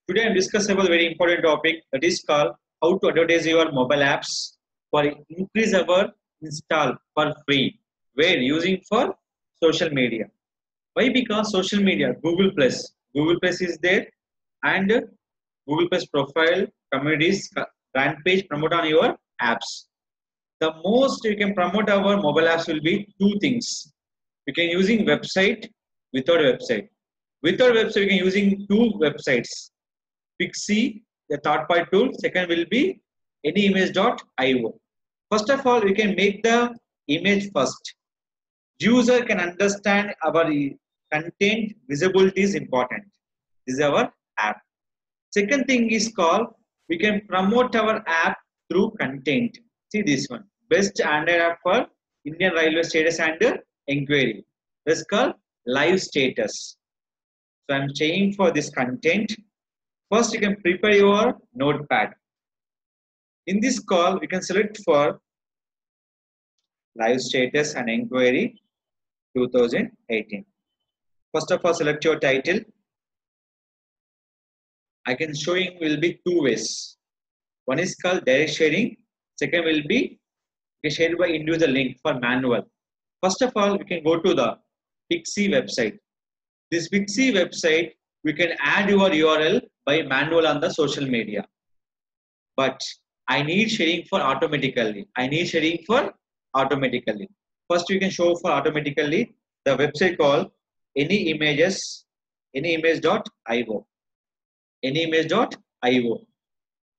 Today I'm discussing about a very important topic that is called how to advertise your mobile apps for increase our install for free where using for social media. Why? Because social media, Google Plus is there and Google Plus profile, communities, brand page promote on your apps. The most you can promote our mobile apps will be two things. We can using website without website. Without website, we can using two websites. Pixie, the third party tool. Second will be anyimage.io. First of all, we can make the image first. User can understand our content. Visibility is important. This is our app. Second thing is called we can promote our app through content. See this one. Best Android app for Indian Railway status and inquiry. This is called live status. So I'm checking for this content. First, you can prepare your notepad. In this call, we can select for live status and inquiry 2018. First of all, select your title. I can showing will be two ways. One is called direct sharing. Second will be shared by individual link for manual. First of all, we can go to the Pixie website. This Pixie website, we can add your URL by manual on the social media. But I need sharing for automatically. First, you can show for automatically the website called anyimage.io. Anyimage.io.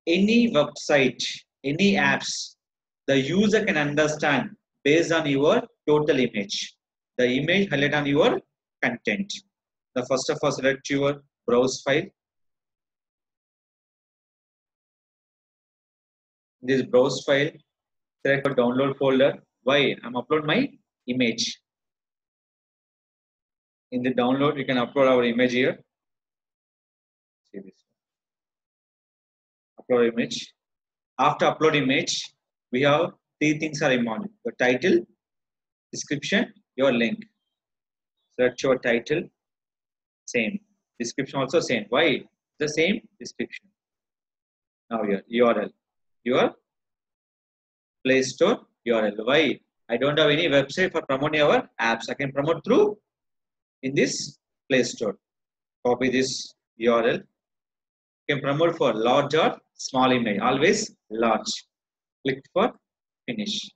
Any website, any apps, the user can understand based on your total image. The image highlight on your content. The first of all, select your browse file. This browse file, select your download folder. Why? I'm upload my image. In the download, you can upload our image here. See this. Upload image. After upload image, we have three things are important. Your title, description, your link. Select your title. Same. Description also same. Why? The same description. Now here, URL. Your Play Store URL. Why? I don't have any website for promoting our apps. I can promote through in this Play Store. Copy this URL. You can promote for large or small image. Always large. Click for finish.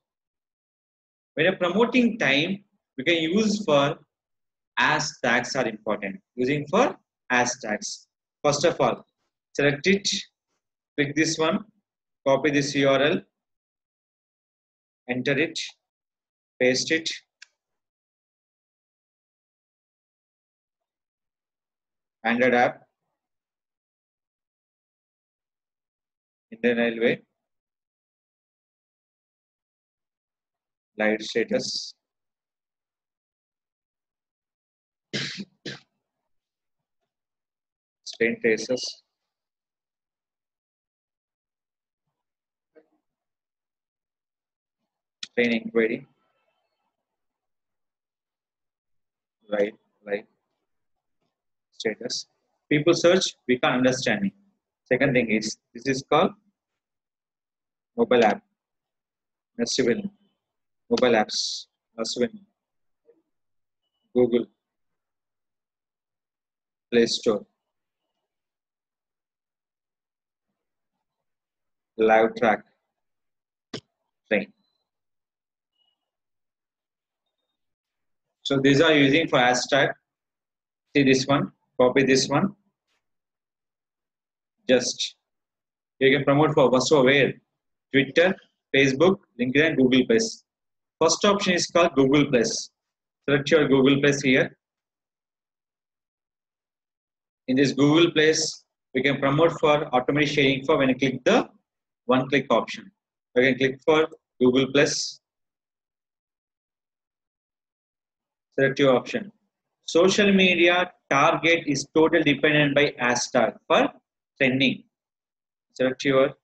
When you're promoting time, we can use for hashtags are important. Using for hashtags. First of all, select it. Click this one. Copy this URL. Enter it. Paste it. Android app. Indian Railway. Live status. Train traces. Train inquiry. Right. Status. People search, we can't understand it. Second thing is, this is called mobile app. Next will mobile apps. Next will Google Play Store. Live track. Train. So these are using for hashtag. See this one. Copy this one. Just you can promote for where? Twitter, Facebook, LinkedIn, and Google Plus. First option is called Google Plus. Select your Google Plus here. In this Google Plus, we can promote for automatic sharing for when you click the one-click option. You can click for Google Plus. Select your option. Social media target is totally dependent by hashtag for trending. Select your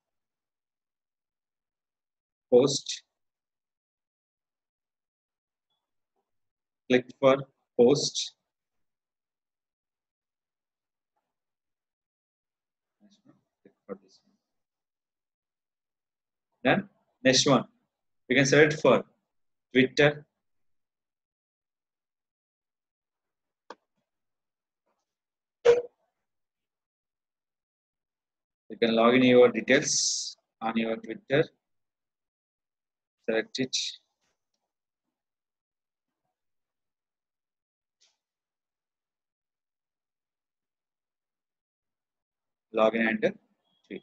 post. Click for post. Click for this one. Then next one, you can select for Twitter. You can log in your details on your Twitter. Select it. Log in and tweet.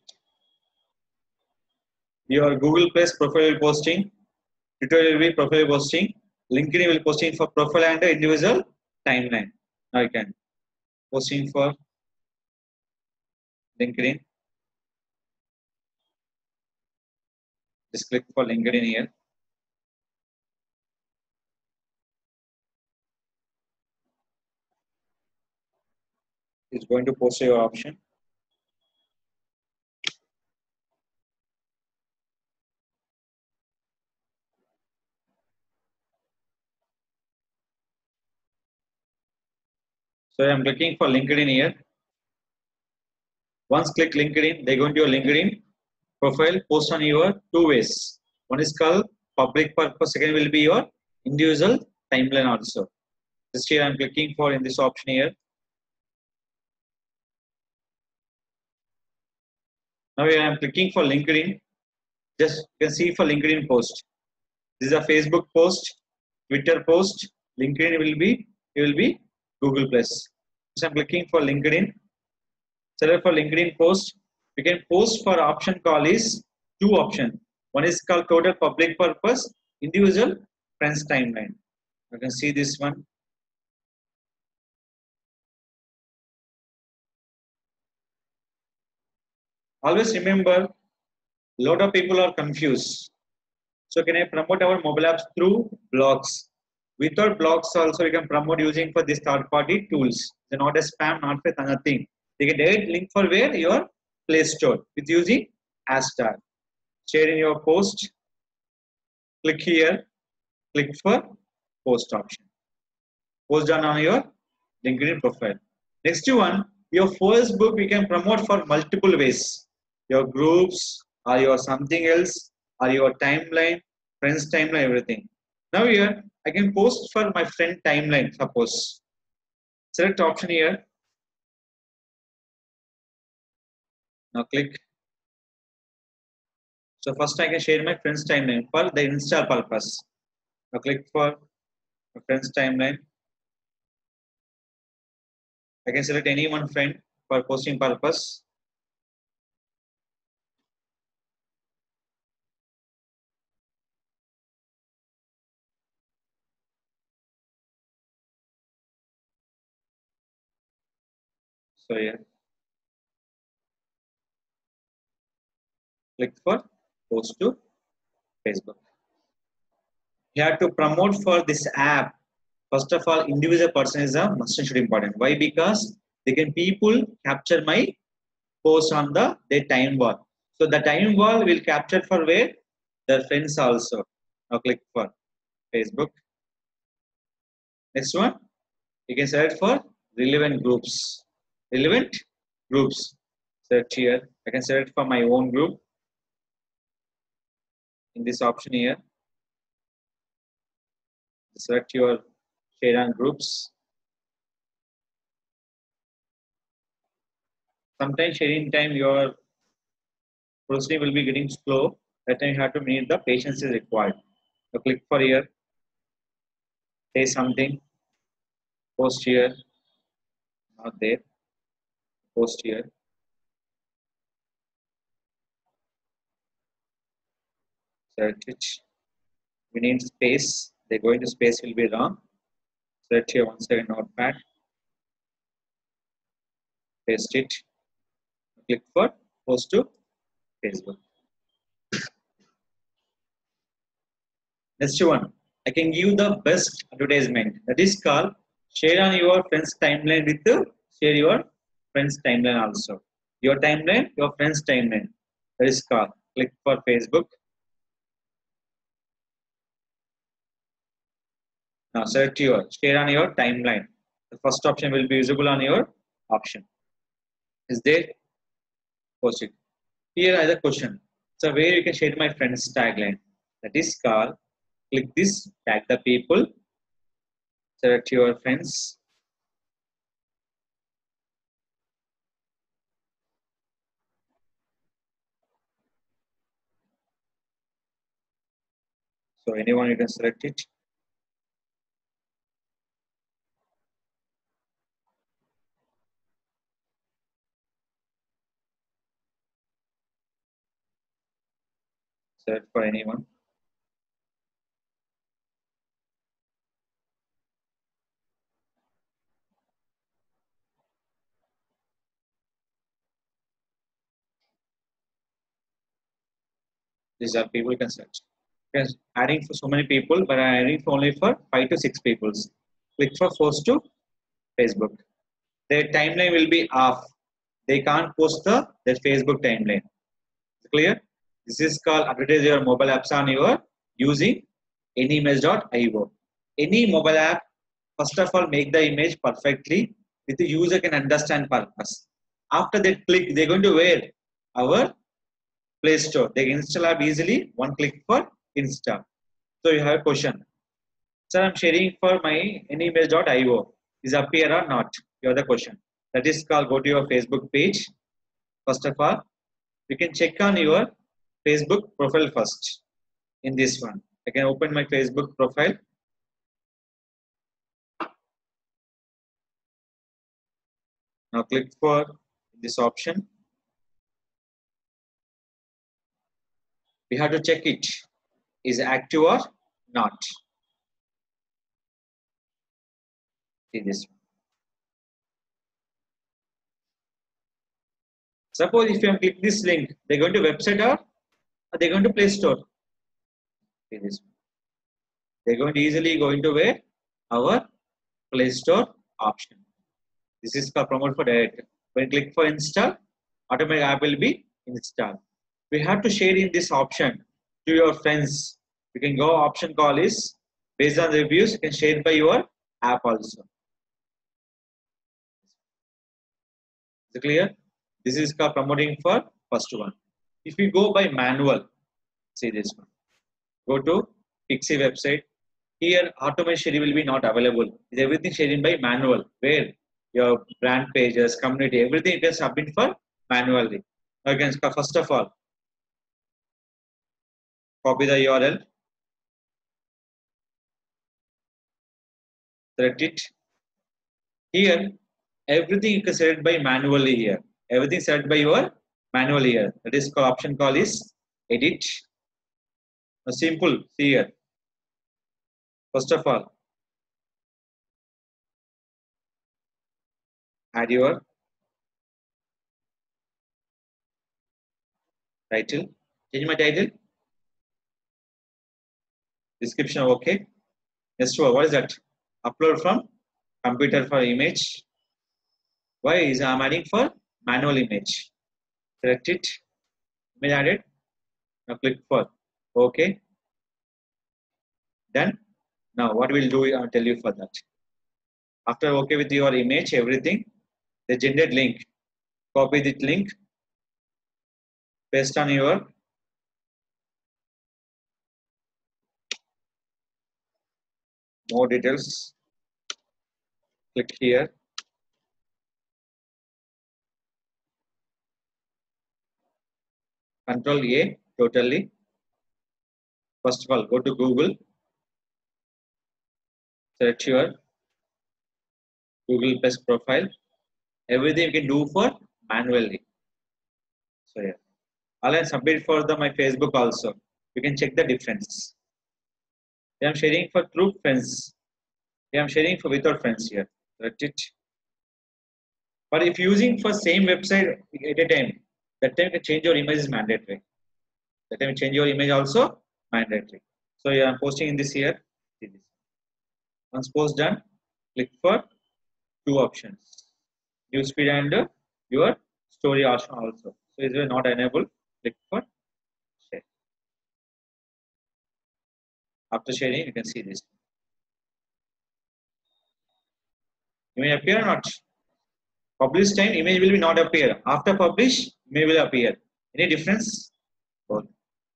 Your Google Plus profile will posting. Twitter will be profile posting. LinkedIn will posting for profile and individual timeline. Now you can posting for LinkedIn. Just click for LinkedIn here. It's going to post your option. So I'm clicking for LinkedIn here. Once click LinkedIn, they go into your LinkedIn profile, post on your two ways. One is called public purpose, second will be your individual timeline also. Just here I'm clicking for in this option here. Now here I'm clicking for LinkedIn. Just you can see for LinkedIn post. This is a Facebook post, Twitter post, LinkedIn will be Google Plus. So I'm clicking for LinkedIn. Select for LinkedIn post. You can post for option call is two option. One is called total public purpose, individual friends timeline. You can see this one. Always remember, lot of people are confused. So can I promote our mobile apps through blogs? Without blogs also we can promote using for these third party tools. They're not a spam, not with nothing. They can direct link for where your Play Store with using hashtag. Share in your post. Click here. Click for post option. Post done on your LinkedIn profile. Next one, your Facebook we can promote for multiple ways. Your groups or your something else or your timeline, friends timeline, everything. Now here I can post for my friend timeline. Suppose select option here. Now click. So first I can share my friends timeline for the install purpose. Now click for friends timeline. I can select any one friend for posting purpose. So yeah, click for post to Facebook. You have to promote for this app. First of all, individual person is a must and should important. Why? Because they can people capture my post on the their time wall. So the time wall will capture for where their friends also. Now click for Facebook. Next one, you can select for relevant groups. Relevant groups. Search here. I can select for my own group in this option here. Select your share on groups. Sometimes sharing time your processing will be getting slow. That time you have to meet the patience is required. So click for here, say something, post here, not there, post here. Search it. We need space. They go into space will be wrong. Search here one second notepad. Paste it. Click for post to Facebook. Next one, I can give the best advertisement. That is called share on your friends timeline with share your friends timeline also. Your timeline, your friends timeline. That is called. Click for Facebook. Now select your share on your timeline. The first option will be visible on your option. Is there? Post it. Here another question. So where you can share my friend's tagline. That is called click this, tag the people, select your friends. So anyone you can select it. Select for anyone. These are people you can select. Yes, adding for so many people, but I'm adding for only for 5 to 6 people. Click for post to Facebook. Their timeline will be off. They can't post their Facebook timeline. Clear? This is called advertise your mobile apps on your using anyimage.io. Any mobile app, first of all, make the image perfectly with the user can understand purpose. After they click, they're going to wear our Play Store. They can install app easily. One click for install. So you have a question. Sir, I'm sharing for my anyimage.io. Is appear or not? You have the question. That is called go to your Facebook page. First of all, you can check on your Facebook profile first. In this one, I can open my Facebook profile. Now click for this option. We have to check it is active or not. See this one. Suppose if you click this link, they're going to website or they're going to Play Store. See this one. They're going to easily go into where our Play Store option. This is called promote for direct. When you click for install, automatic app will be installed. We have to share in this option to your friends. You can go option call is based on reviews, you can share by your app also. Is it clear? This is called promoting for first one. If we go by manual, see this one. Go to Pixie website. Here automation schedule will be not available. Is everything scheduled by manual where your brand pages, community, everything you can submit for manually. Now you can first of all copy the URL, select it. Here everything you can select by manually here. Everything set by your manually here. That is called option call is edit. Now simple. See here. First of all, add your title. Change my title. Description okay. Next one. What is that? Upload from computer for image. Why is I'm adding for manual image? Select it. Image added. Now click for okay. Done. Now what we'll do, I'll tell you for that. After okay with your image, everything, the gendered link. Copy this link, paste on your more details. Click here. Control A totally. First of all, go to Google. Select your Google Plus profile. Everything you can do for manually. So yeah. I'll submit for my Facebook also. You can check the difference. I am sharing for through friends. I am sharing for without friends here. Select it. But if using for same website at a time, that time to change your image is mandatory. That time change your image also mandatory. So yeah, I'm posting in this here. See this. Once post done, click for two options. Newsfeed and your story option also. So if you are not enabled, click for share. After sharing, you can see this. Image appear or not? Publish time image will be not appear. After publish, image will appear. Any difference? Both.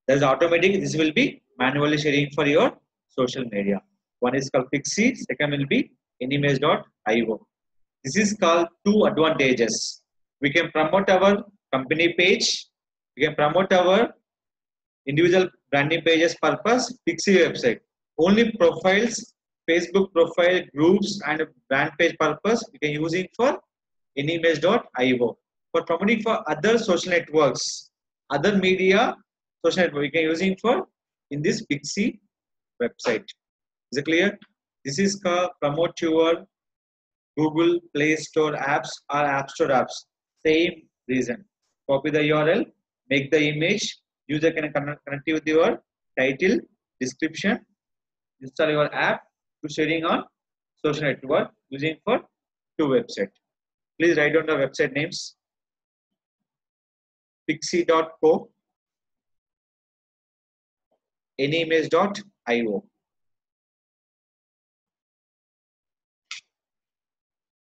There's automatic. This will be manually sharing for your social media. One is called Pixie. Second will be animage.io. This is called two advantages. We can promote our company page. We can promote our individual branding pages purpose. Pixie website. Only profiles, Facebook profile, groups, and brand page purpose we can using for anyimage.io. For promoting for other social networks, other media social network we can using for in this Pixie website. Is it clear? This is called promote your Google Play Store apps or App Store apps. Same reason. Copy the URL, make the image, user can connect with your title, description, install your app to sharing on social network using for two websites. Please write down the website names. Pixie.co, anyimage.io.